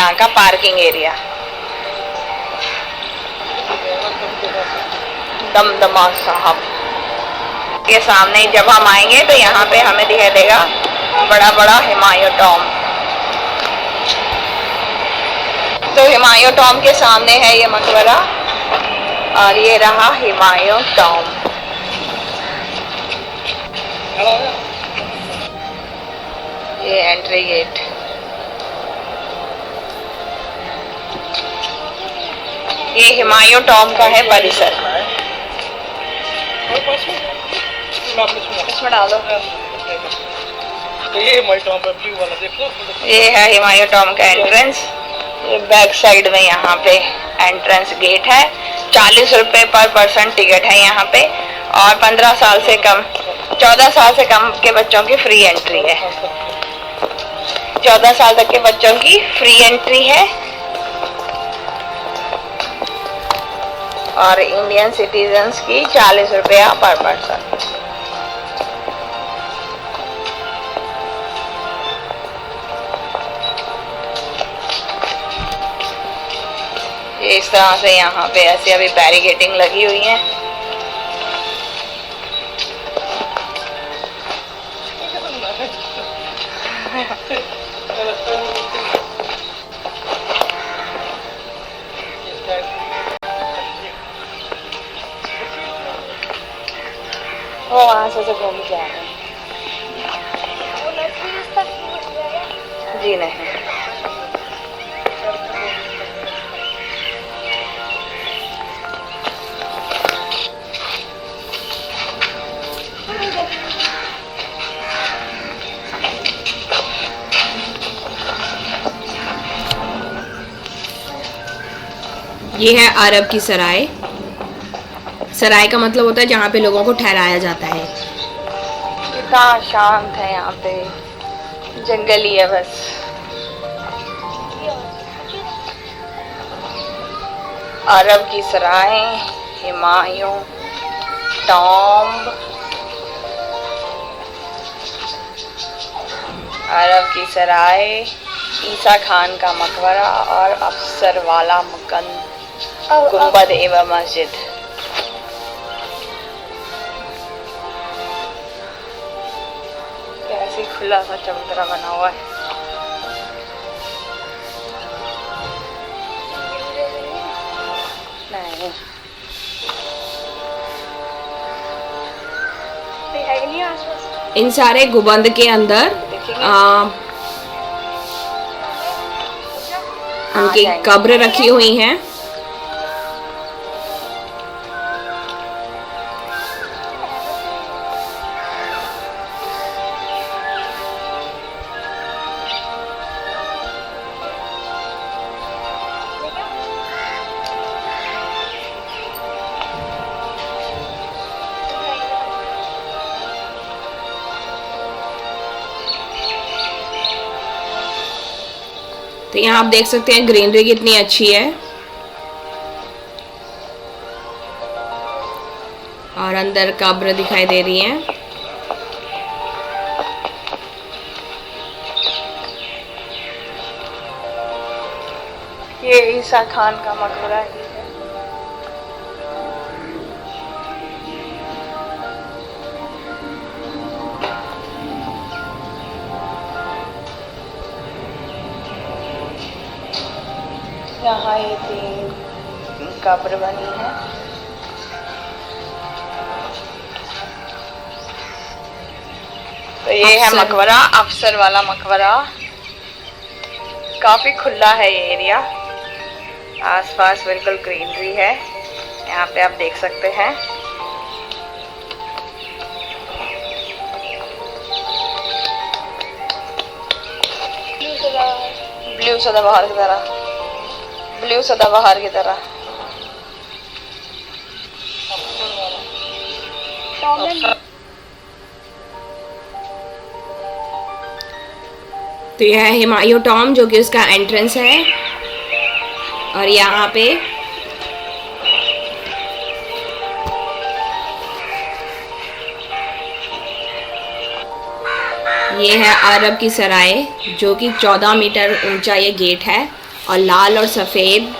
यहाँ का parking area. Damdama साहब के सामने जब हम आएंगे तो यहाँ पे हमें दिखाई देगा बड़ा बड़ा हुमायूं टॉम। तो हुमायूं टॉम के सामने है ये मकबरा और ये रहा हुमायूं टॉम। ये एंट्री गेट। ये हुमायूं टॉम का है परिसर। इसमें डाल दो। ये हुमायूं टॉम ब्लू वाला देखो। ये है हुमायूं टॉम का एंट्रेंस। ये बैक साइड में यहाँ पे एंट्रेंस गेट है। 40 रुपए पर पर्सन टिकट है यहाँ पे और 14 साल से कम के बच्चों की फ्री एंट्री है। 14 साल तक के बच्चों की फ्री एंट्री है और इंडियन सिटीजन्स की 40 रुपया पर पर्सन। ये इस तरह से यहाँ पे ऐसे अभी बैरिकेडिंग लगी हुई है। वो वहाँ से घूम के आए हैं। जी नहीं, ये है अरब की सराय। सराय का मतलब होता है जहाँ पे लोगों को ठहराया जाता है। इतना शांत है यहाँ पे, जंगल ही है बस। अरब की सराय, हुमायूं टॉम्ब, अरब की सराय, ईसा खान का मकबरा और अफसर वाला गुंबद एवं मस्जिद। कैसी खुला सा चबूतरा बना हुआ है। नहीं इन सारे गुंबद के अंदर उनकी कब्र रखी हुई हैं। तो यहाँ आप देख सकते हैं ग्रीनरी कितनी अच्छी है और अंदर कब्र दिखाई दे रही है। ये ईसा खान का मकबरा ही है। यहाँ ये 3 कब्र बनी है। तो ये है मकबरा, अफसर वाला मकबरा। काफी खुला है ये एरिया, आसपास बिल्कुल ग्रीनरी है। यहाँ पे आप देख सकते हैं। ब्लू सदाबहार की तरह, ब्लू सदाबहार की तरह। तो यह है हुमायूं टॉम जो कि उसका एंट्रेंस है और यहाँ पे ये है अरब की सराय जो कि 14 मीटर ऊंचा ये गेट है और लाल और सफ़ेद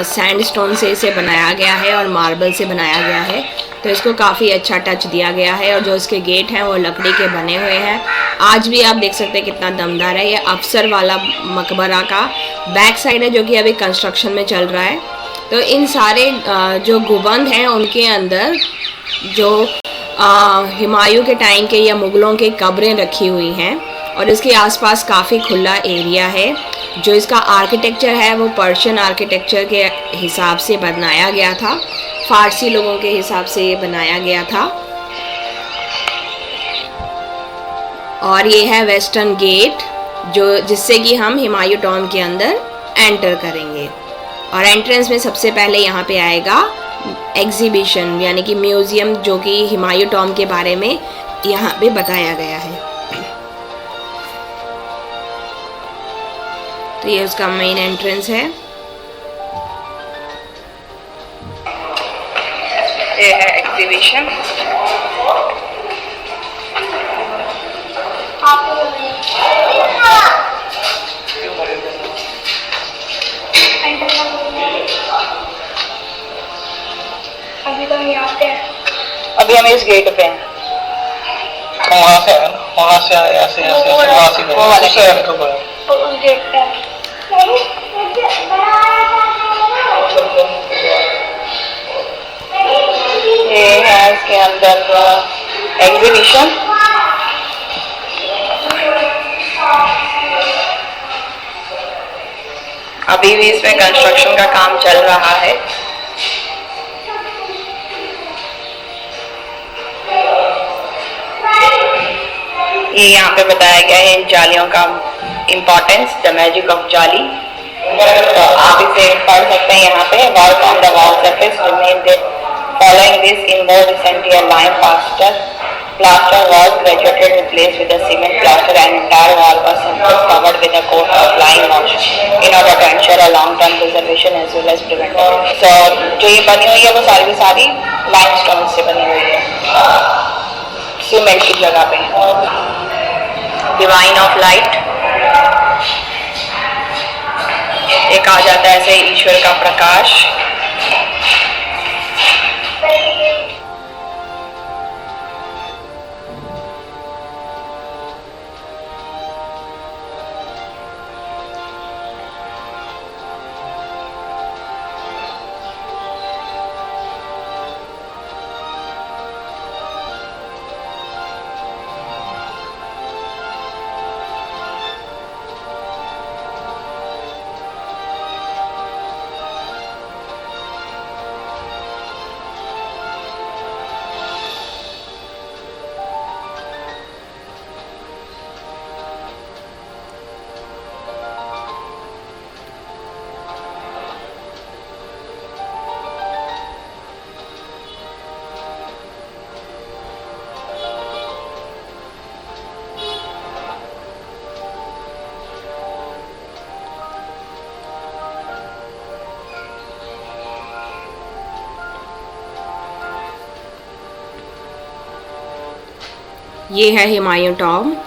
सैंडस्टोन से इसे बनाया गया है और मार्बल से बनाया गया है, तो इसको काफ़ी अच्छा टच दिया गया है। और जो इसके गेट हैं वो लकड़ी के बने हुए हैं। आज भी आप देख सकते हैं कितना दमदार है। ये अफसर वाला मकबरा का बैक साइड है जो कि अभी कंस्ट्रक्शन में चल रहा है। तो इन सारे जो गुंबद हैं उनके अंदर जो हुमायूं के टाइम के या मुग़लों के कब्रें रखी हुई हैं और इसके आसपास काफ़ी खुला एरिया है। जो इसका आर्किटेक्चर है वो पर्शियन आर्किटेक्चर के हिसाब से बनाया गया था, फ़ारसी लोगों के हिसाब से ये बनाया गया था। और ये है वेस्टर्न गेट जो जिससे कि हम हुमायूं टॉम्ब के अंदर एंटर करेंगे। और एंट्रेंस में सबसे पहले यहाँ पे आएगा एग्जीबिशन यानी कि म्यूज़ियम, जो कि हुमायूं टॉम्ब के बारे में यहाँ पे बताया गया है। तो ये उसका मेन एंट्रेंस है। ये है एग्जीबिशन। अभी हम इस गेट पे हैं। वहाँ से आया ना, वहाँ से आया ऐसे ऐसे वहाँ से वो वाला उससे एंटर हुआ है। ये है इसके अंदर एग्जीबिशन। अभी भी इसमें कंस्ट्रक्शन का काम चल रहा है। ये यहाँ पे बताया गया है इन जालियों का इम्पोर्टेंस, द मैजिक ऑफ जाली। तो आप इसे पढ़ सकते हैं यहाँ पे। Work on the wall surface remain there following this in more recently a line plaster was graduated replaced with a cement plaster and entire wall was surface covered with a coat of lime wash in order to ensure a long term preservation as well as prevent। so जो ये बनी हुई है वो सारी की सारी limestone से बनी हुई है, सीमेंट की जगह पे। डिवाइन ऑफ लाइट, एक आ जाता है ऐसे ईश्वर का प्रकाश। ये है हुमायूं टॉम्ब,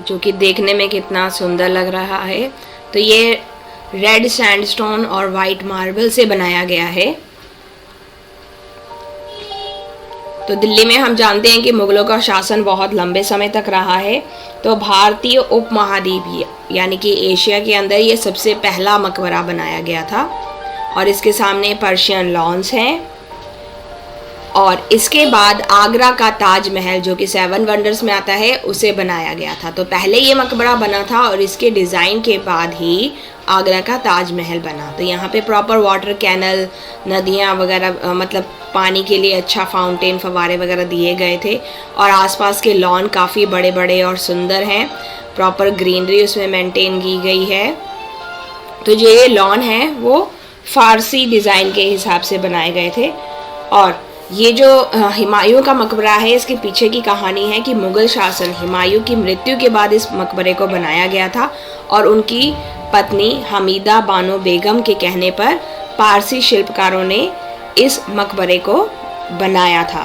जो कि देखने में कितना सुंदर लग रहा है। तो ये रेड सैंडस्टोन और वाइट मार्बल से बनाया गया है। तो दिल्ली में हम जानते हैं कि मुग़लों का शासन बहुत लंबे समय तक रहा है। तो भारतीय उपमहाद्वीप यानी कि एशिया के अंदर ये सबसे पहला मकबरा बनाया गया था। और इसके सामने पर्शियन लॉन्स हैं। और इसके बाद आगरा का ताजमहल, जो कि 7 वंडर्स में आता है, उसे बनाया गया था। तो पहले ये मकबरा बना था और इसके डिज़ाइन के बाद ही आगरा का ताजमहल बना। तो यहाँ पे प्रॉपर वाटर कैनल, नदियाँ वगैरह, मतलब पानी के लिए अच्छा फाउंटेन, फव्वारे वगैरह दिए गए थे। और आसपास के लॉन काफ़ी बड़े बड़े और सुंदर हैं। प्रॉपर ग्रीनरी उसमें मेंटेन की गई है। तो जो ये लॉन है वो फ़ारसी डिज़ाइन के हिसाब से बनाए गए थे। और ये जो हुमायूं का मकबरा है, इसके पीछे की कहानी है कि मुग़ल शासन हुमायूं की मृत्यु के बाद इस मकबरे को बनाया गया था। और उनकी पत्नी हमीदा बानो बेगम के कहने पर पारसी शिल्पकारों ने इस मकबरे को बनाया था।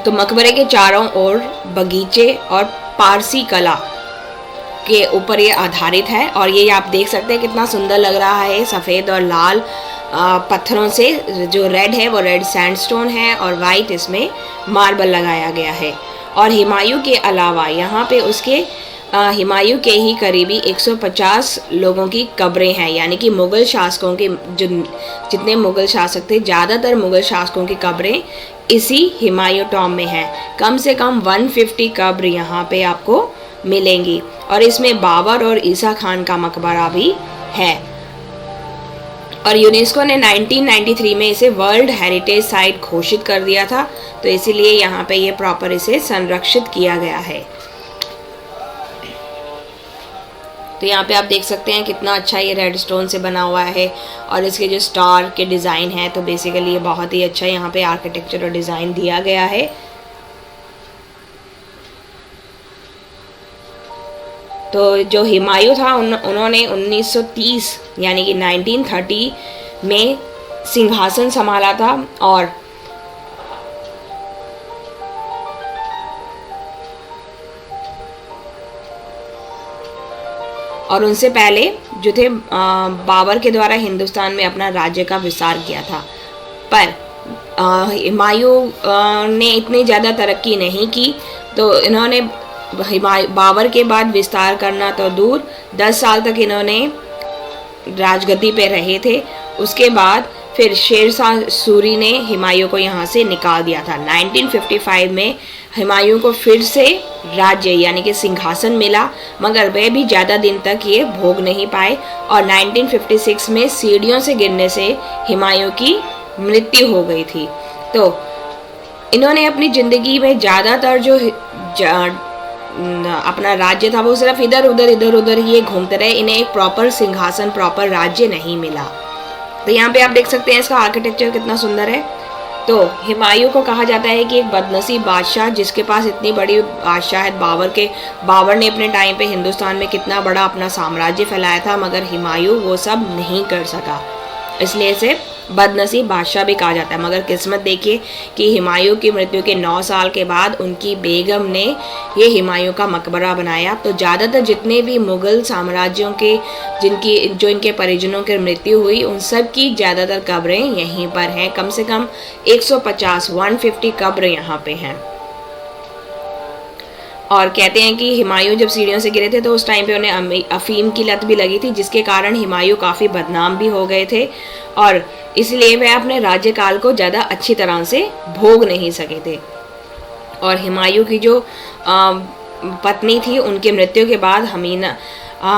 तो मकबरे के चारों ओर बगीचे और पारसी कला के ऊपर ये आधारित है। और ये आप देख सकते हैं कितना सुंदर लग रहा है, सफ़ेद और लाल पत्थरों से, जो रेड है वो रेड सैंडस्टोन है और वाइट इसमें मार्बल लगाया गया है। और हुमायूं के अलावा यहाँ पे उसके हुमायूं के ही करीबी 150 लोगों की कब्रें हैं, यानी कि मुग़ल शासकों के जितने मुग़ल शासक थे, ज़्यादातर मुग़ल शासकों की कब्रें इसी हुमायूं टॉम में हैं। कम से कम 150 कब्र यहाँ पे आपको मिलेंगी। और इसमें बाबर और ईसा खान का मकबरा भी है। और यूनेस्को ने 1993 में इसे वर्ल्ड हेरिटेज साइट घोषित कर दिया था, तो इसीलिए यहाँ पे ये प्रॉपर इसे संरक्षित किया गया है। तो यहाँ पे आप देख सकते हैं कितना अच्छा ये रेड स्टोन से बना हुआ है और इसके जो स्टार के डिज़ाइन है, तो बेसिकली ये बहुत ही अच्छा यहाँ पे आर्किटेक्चर और डिज़ाइन दिया गया है। तो जो हुमायूं था उन्होंने 1930 यानी कि 1930 में सिंहासन संभाला था। और उनसे पहले जो थे बाबर के द्वारा हिंदुस्तान में अपना राज्य का विस्तार किया था। पर हुमायूं ने इतनी ज़्यादा तरक्की नहीं की, तो इन्होंने बाबर के बाद विस्तार करना तो दूर, 10 साल तक इन्होंने राजगद्दी पे रहे थे। उसके बाद फिर शेरशाह सूरी ने हुमायूं को यहाँ से निकाल दिया था। 1955 में हुमायूं को फिर से राज्य यानी कि सिंहासन मिला, मगर वह भी ज़्यादा दिन तक ये भोग नहीं पाए और 1956 में सीढ़ियों से गिरने से हुमायूं की मृत्यु हो गई थी। तो इन्होंने अपनी ज़िंदगी में ज़्यादातर जो अपना राज्य था वो सिर्फ इधर उधर ही ये घूमते रहे। इन्हें एक प्रॉपर सिंहासन, प्रॉपर राज्य नहीं मिला। तो यहाँ पे आप देख सकते हैं इसका आर्किटेक्चर कितना सुंदर है। तो हुमायूं को कहा जाता है कि एक बदनसीब बादशाह जिसके पास इतनी बड़ी बादशाहत, बाबर ने अपने टाइम पे हिंदुस्तान में कितना बड़ा अपना साम्राज्य फैलाया था, मगर हुमायूं वो सब नहीं कर सका, इसलिए इसे बदनसीब बादशाह भी कहा जाता है। मगर किस्मत देखिए कि हुमायूं की मृत्यु के 9 साल के बाद उनकी बेगम ने ये हुमायूं का मकबरा बनाया। तो ज़्यादातर जितने भी मुग़ल साम्राज्यों के जो इनके परिजनों की मृत्यु हुई, उन सब की ज़्यादातर कब्रें यहीं पर हैं। कम से कम 150 कब्र यहाँ पे हैं। और कहते हैं कि हुमायूं जब सीढ़ियों से गिरे थे तो उस टाइम पे उन्हें अफीम की लत भी लगी थी, जिसके कारण हुमायूं काफ़ी बदनाम भी हो गए थे और इसलिए वह अपने राज्यकाल को ज़्यादा अच्छी तरह से भोग नहीं सके थे। और हुमायूं की जो पत्नी थी, उनके मृत्यु के बाद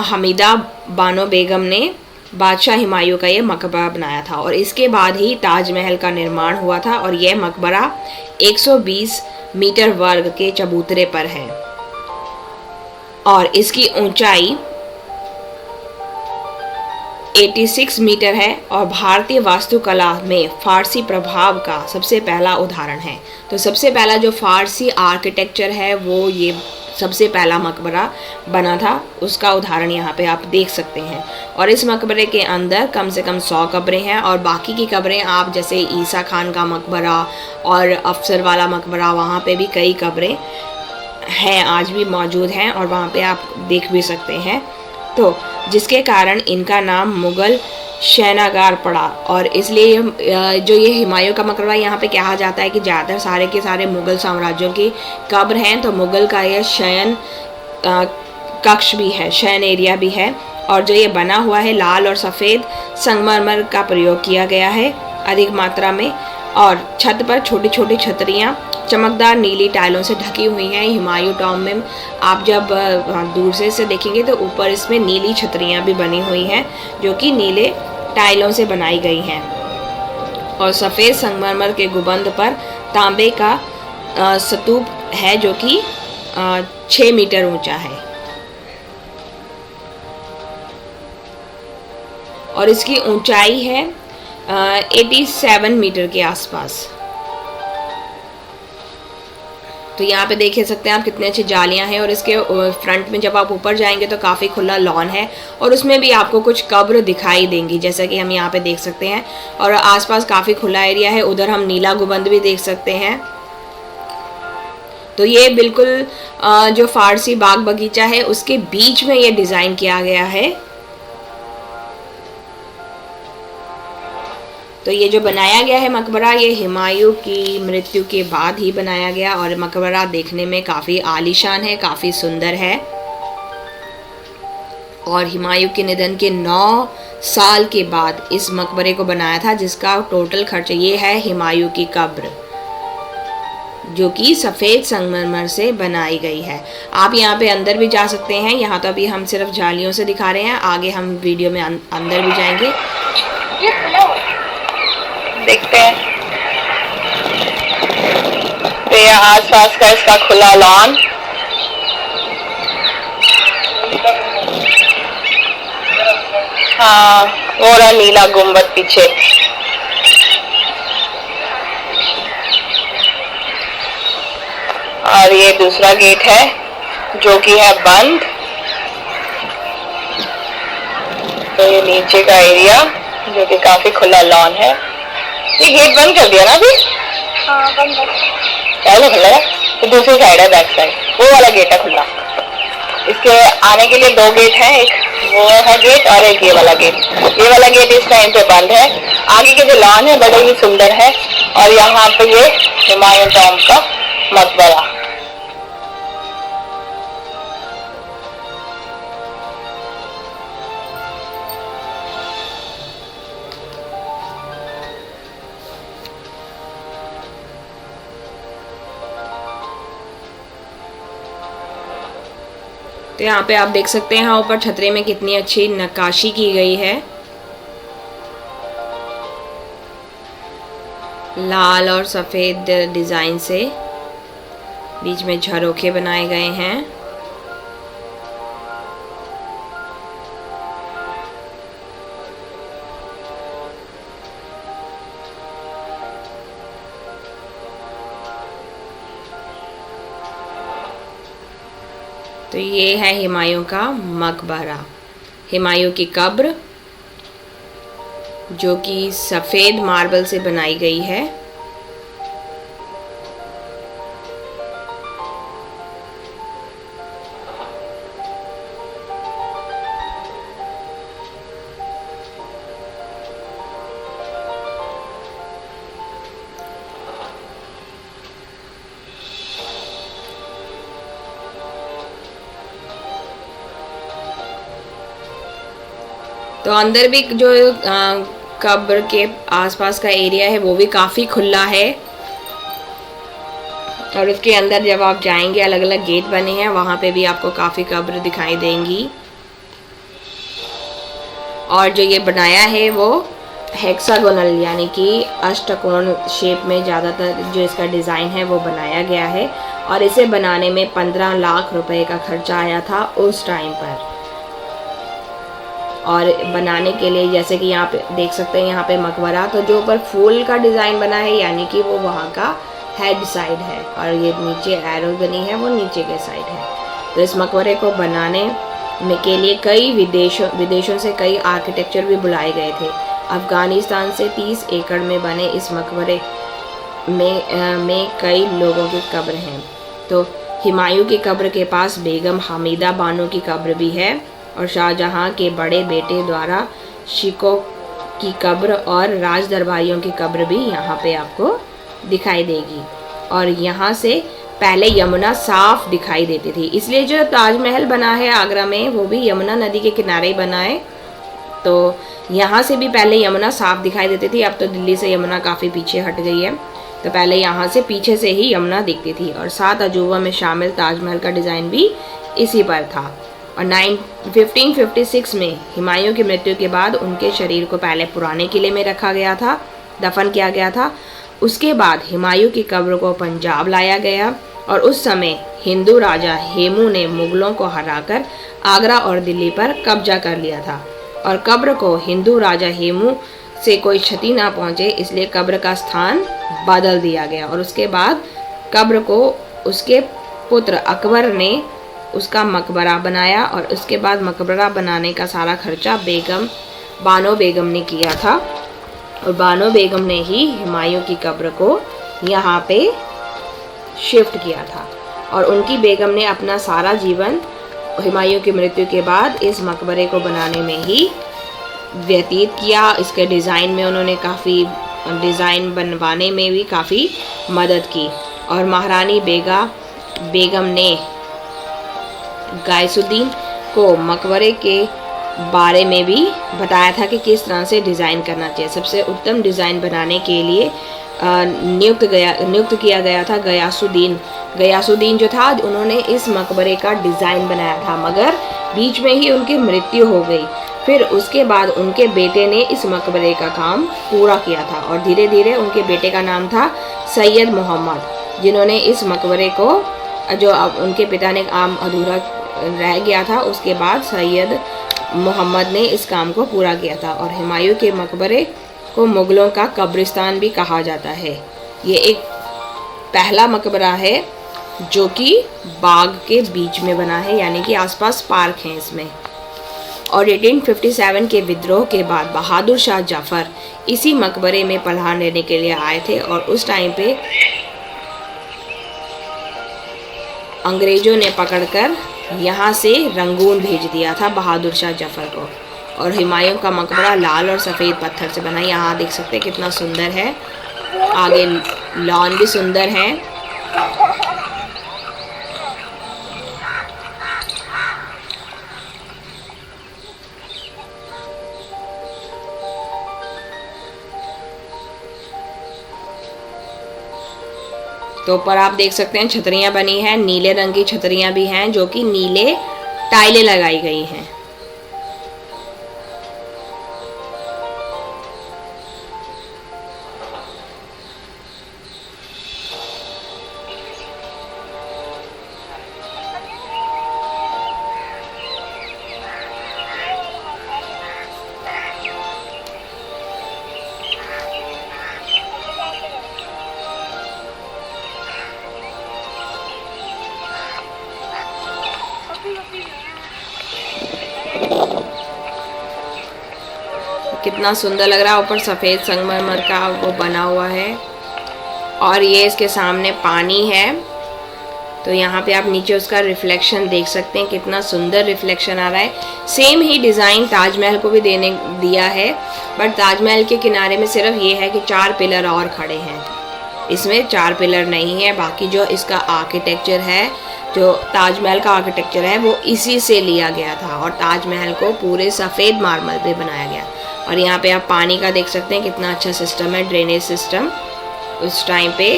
हमीदा बानो बेगम ने बादशाह हुमायूं का ये मकबरा बनाया था और इसके बाद ही ताजमहल का निर्माण हुआ था। और यह मकबरा 120 मीटर वर्ग के चबूतरे पर है और इसकी ऊंचाई 86 मीटर है और भारतीय वास्तुकला में फारसी प्रभाव का सबसे पहला उदाहरण है। तो सबसे पहला जो फारसी आर्किटेक्चर है वो ये सबसे पहला मकबरा बना था, उसका उदाहरण यहाँ पे आप देख सकते हैं। और इस मकबरे के अंदर कम से कम 100 कब्रें हैं और बाकी की कब्रें आप जैसे ईसा खान का मकबरा और अफसर वाला मकबरा, वहाँ पे भी कई कब्रें हैं, आज भी मौजूद हैं और वहाँ पे आप देख भी सकते हैं। तो जिसके कारण इनका नाम मुग़ल शयनागार पड़ा और इसलिए जो ये हुमायूं का मकबरा यहाँ पे कहा जाता है कि ज़्यादातर सारे के सारे मुग़ल साम्राज्यों की कब्र हैं। तो मुग़ल का यह शयन कक्ष भी है, शयन एरिया भी है। और जो ये बना हुआ है लाल और सफ़ेद संगमरमर का प्रयोग किया गया है अधिक मात्रा में और छत पर छोटी छोटी छतरियाँ चमकदार नीली टाइलों से ढकी हुई हैं। हुमायूं टॉम में आप जब दूर से इसे देखेंगे तो ऊपर इसमें नीली छतरियाँ भी बनी हुई हैं जो कि नीले टाइलों से बनाई गई हैं और सफ़ेद संगमरमर के गुंबद पर तांबे का स्तूप है जो कि 6 मीटर ऊंचा है और इसकी ऊंचाई है 87 मीटर के आसपास। तो यहाँ पे देख सकते हैं आप कितनी अच्छी जालियाँ हैं और इसके फ्रंट में जब आप ऊपर जाएंगे तो काफ़ी खुला लॉन है और उसमें भी आपको कुछ कब्र दिखाई देंगी जैसा कि हम यहाँ पे देख सकते हैं और आसपास काफ़ी खुला एरिया है। उधर हम नीला गुंबद भी देख सकते हैं तो ये बिल्कुल जो फारसी बाग बगीचा है उसके बीच में ये डिज़ाइन किया गया है। तो ये जो बनाया गया है मकबरा, ये हुमायूं की मृत्यु के बाद ही बनाया गया और मकबरा देखने में काफ़ी आलीशान है, काफ़ी सुंदर है। और हुमायूं के निधन के 9 साल के बाद इस मकबरे को बनाया था, जिसका टोटल खर्च, ये है हुमायूं की कब्र जो कि सफ़ेद संगमरमर से बनाई गई है। आप यहाँ पे अंदर भी जा सकते हैं। यहाँ तो अभी हम सिर्फ जालियों से दिखा रहे हैं, आगे हम वीडियो में अंदर भी जाएंगे। देखते हैं। तो ये आसपास का इसका खुला लॉन, हाँ वो रहा नीला गुम्बद पीछे। और ये दूसरा गेट है जो कि है बंद। तो ये नीचे का एरिया जो कि काफी खुला लॉन है। ये गेट बंद कर दिया ना अभी? हाँ बंद है। खुला है? तो दूसरी साइड है, बैक साइड वो वाला गेट है खुला। इसके आने के लिए 2 गेट हैं, एक वो है गेट और एक ये वाला गेट। ये वाला गेट इस टाइम पे बंद है। आगे के जो लॉन है बड़े ही सुंदर है। और यहाँ पे ये हुमायूं टॉम्ब का मकबरा। तो यहाँ पे आप देख सकते हैं ऊपर छतरे में कितनी अच्छी नक्काशी की गई है, लाल और सफ़ेद डिज़ाइन से बीच में झरोखे बनाए गए हैं। तो ये है हुमायूं का मकबरा, हुमायूं की कब्र जो कि सफ़ेद मार्बल से बनाई गई है। तो अंदर भी जो कब्र के आसपास का एरिया है वो भी काफ़ी खुला है। और उसके अंदर जब आप जाएंगे, अलग अलग गेट बने हैं, वहाँ पे भी आपको काफ़ी कब्र दिखाई देंगी। और जो ये बनाया है वो हेक्सागोनल यानी कि अष्टकोण शेप में ज़्यादातर जो इसका डिज़ाइन है वो बनाया गया है। और इसे बनाने में 15 लाख रुपए का खर्चा आया था उस टाइम पर। और बनाने के लिए जैसे कि यहाँ पे देख सकते हैं, यहाँ पे मकबरा, तो जो ऊपर फूल का डिज़ाइन बना है यानी कि वो वहाँ का हेड साइड है। और ये नीचे एरो बनी है वो नीचे के साइड है। तो इस मकबरे को बनाने में के लिए कई विदेशों से कई आर्किटेक्चर भी बुलाए गए थे। अफ़गानिस्तान से 30 एकड़ में बने इस मकबरे में कई लोगों की कब्र हैं। तो हुमायूं की कब्र के पास बेगम हमीदा बानो की कब्र भी है और शाहजहां के बड़े बेटे द्वारा शिकों की कब्र और राज दरबारियों की कब्र भी यहाँ पे आपको दिखाई देगी। और यहाँ से पहले यमुना साफ दिखाई देती थी, इसलिए जो ताजमहल बना है आगरा में वो भी यमुना नदी के किनारे ही बना है। तो यहाँ से भी पहले यमुना साफ दिखाई देती थी। अब तो दिल्ली से यमुना काफ़ी पीछे हट गई है, तो पहले यहाँ से पीछे से ही यमुना दिखती थी। और 7 अजूबा में शामिल ताजमहल का डिज़ाइन भी इसी पर था। और 1556 में हुमायूं की मृत्यु के बाद उनके शरीर को पहले पुराने किले में रखा गया था, दफन किया गया था। उसके बाद हुमायूं की कब्र को पंजाब लाया गया और उस समय हिंदू राजा हेमू ने मुगलों को हराकर आगरा और दिल्ली पर कब्जा कर लिया था। और कब्र को हिंदू राजा हेमू से कोई क्षति ना पहुंचे इसलिए कब्र का स्थान बदल दिया गया। और उसके बाद कब्र को उसके पुत्र अकबर ने उसका मकबरा बनाया और उसके बाद मकबरा बनाने का सारा खर्चा बानो बेगम ने किया था। और बानो बेगम ने ही हुमायूं की कब्र को यहाँ पे शिफ्ट किया था। और उनकी बेगम ने अपना सारा जीवन हुमायूं की मृत्यु के बाद इस मकबरे को बनाने में ही व्यतीत किया। इसके डिज़ाइन में उन्होंने काफ़ी डिज़ाइन बनवाने में भी काफ़ी मदद की। और महारानी बेगम ने गायसुद्दीन को मकबरे के बारे में भी बताया था कि किस तरह से डिज़ाइन करना चाहिए। सबसे उत्तम डिज़ाइन बनाने के लिए नियुक्त किया गया था गयासुद्दीन जो था, उन्होंने इस मकबरे का डिज़ाइन बनाया था, मगर बीच में ही उनकी मृत्यु हो गई। फिर उसके बाद उनके बेटे ने इस मकबरे का काम पूरा किया था और धीरे धीरे उनके बेटे का नाम था सैयद मोहम्मद, जिन्होंने इस मकबरे को, जो अब उनके पिता ने काम अधूरा रह गया था, उसके बाद सैयद मोहम्मद ने इस काम को पूरा किया था। और हुमायूं के मकबरे को मुग़लों का कब्रिस्तान भी कहा जाता है। ये एक पहला मकबरा है जो कि बाग के बीच में बना है, यानी कि आसपास पार्क हैं इसमें। और 1857 के विद्रोह के बाद बहादुर शाह जफ़र इसी मकबरे में पनाह लेने के लिए आए थे और उस टाइम पे अंग्रेज़ों ने पकड़कर यहाँ से रंगून भेज दिया था बहादुर शाह जफ़र को। और हुमायूं का मकबरा लाल और सफ़ेद पत्थर से बना। यहाँ देख सकते हैं कितना सुंदर है, आगे लॉन भी सुंदर है। तो ऊपर आप देख सकते हैं छतरियाँ बनी हैं, नीले रंग की छतरियाँ भी हैं जो कि नीले टाइलें लगाई गई हैं। कितना सुंदर लग रहा है, ऊपर सफ़ेद संगमरमर का वो बना हुआ है। और ये इसके सामने पानी है, तो यहाँ पे आप नीचे उसका रिफ्लेक्शन देख सकते हैं, कितना सुंदर रिफ्लेक्शन आ रहा है। सेम ही डिज़ाइन ताजमहल को भी दिया है, बट ताजमहल के किनारे में सिर्फ ये है कि 4 पिलर और खड़े हैं, इसमें 4 पिलर नहीं है। बाकी जो इसका आर्किटेक्चर है, जो ताजमहल का आर्किटेक्चर है, वो इसी से लिया गया था और ताजमहल को पूरे सफ़ेद मार्बल पे बनाया गया। और यहाँ पे आप पानी का देख सकते हैं कितना अच्छा सिस्टम है, ड्रेनेज सिस्टम उस टाइम पे,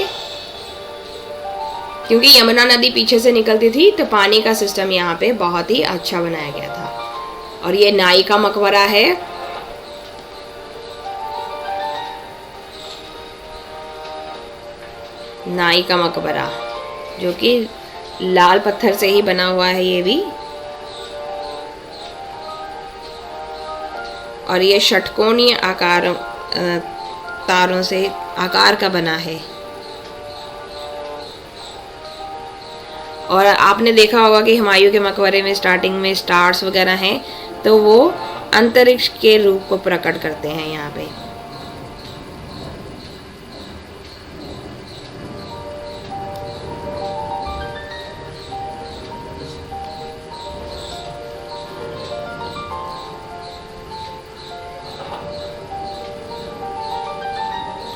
क्योंकि यमुना नदी पीछे से निकलती थी तो पानी का सिस्टम यहाँ पे बहुत ही अच्छा बनाया गया था। और ये नाई का मकबरा है, नाई का मकबरा जो कि लाल पत्थर से ही बना हुआ है ये भी। और ये षटकोणीय तारों से आकार का बना है। और आपने देखा होगा कि हुमायूं के मकबरे में स्टार्टिंग में स्टार्स वगैरह हैं, तो वो अंतरिक्ष के रूप को प्रकट करते हैं यहाँ पे।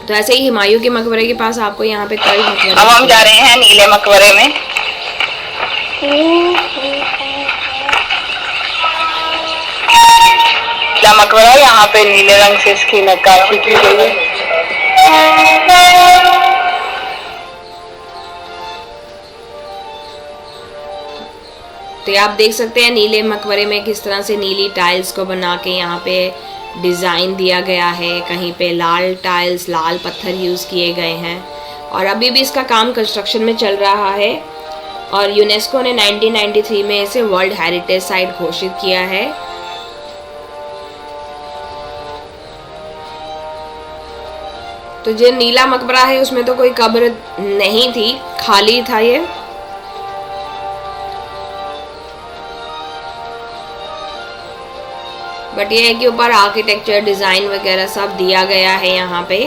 तो ऐसे ही हुमायूं के मकबरे के पास आपको यहाँ पे कई मकबरे। अब हम जा रहे हैं नीले मकबरे में। नीला मकबरा, यहाँ पे नीले रंग से इसकी नक्काशी की गई है। तो आप देख सकते हैं नीले मकबरे में किस तरह से नीली टाइल्स को बना के यहाँ पे डिज़ाइन दिया गया है। कहीं पे लाल टाइल्स, लाल पत्थर यूज़ किए गए हैं और अभी भी इसका काम कंस्ट्रक्शन में चल रहा है। और यूनेस्को ने 1993 में इसे वर्ल्ड हेरिटेज साइट घोषित किया है। तो जो नीला मकबरा है उसमें तो कोई कब्र नहीं थी, खाली था ये। बट ये है कि ऊपर आर्किटेक्चर डिज़ाइन वगैरह सब दिया गया है यहाँ पे।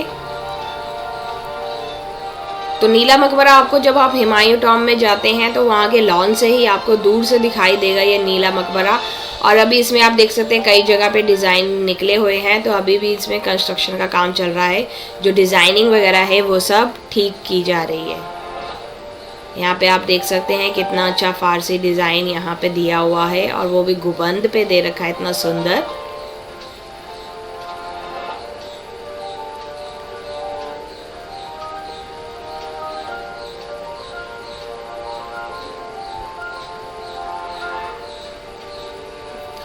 तो नीला मकबरा आपको जब आप हुमायूं टॉम में जाते हैं तो वहाँ के लॉन से ही आपको दूर से दिखाई देगा ये नीला मकबरा। और अभी इसमें आप देख सकते हैं कई जगह पे डिज़ाइन निकले हुए हैं, तो अभी भी इसमें कंस्ट्रक्शन का काम चल रहा है। जो डिज़ाइनिंग वगैरह है वो सब ठीक की जा रही है। यहाँ पे आप देख सकते हैं कितना अच्छा फारसी डिज़ाइन यहाँ पे दिया हुआ है, और वो भी गुबंद पे दे रखा है, इतना सुंदर।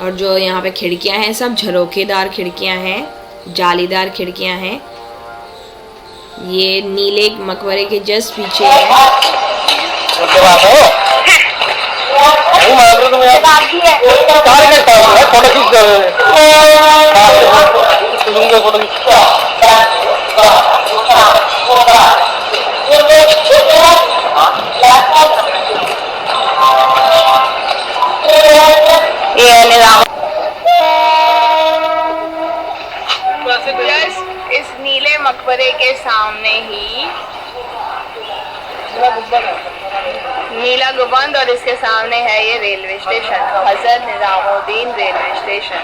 और जो यहाँ पे खिड़कियाँ हैं सब झरोखेदार खिड़कियाँ हैं, जालीदार खिड़कियाँ हैं। ये नीले मकबरे के जस्ट पीछे है। ये निजाम इस नीले मकबरे के सामने ही नीला गुबंद, और इसके सामने है ये railway station, Hazrat Nizamuddin railway station.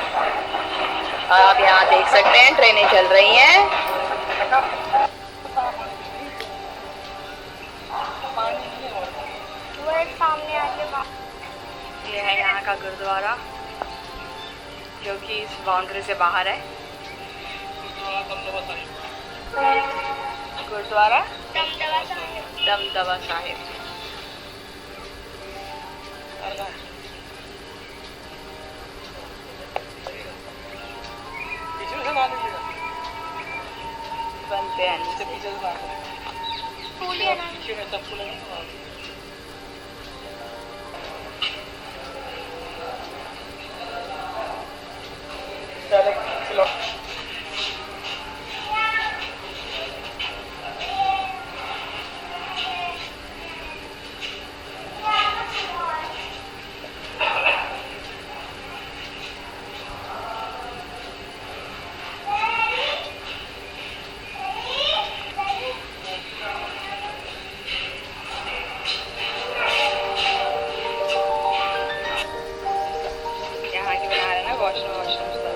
और आप यहाँ देख सकते हैं ट्रेनें चल रही हैं। ये है यहाँ का गुरुद्वारा जो कि इस बाउंड्री से बाहर है। गुरुद्वारा दमदमा साहिब। बनते हैं वॉशरूम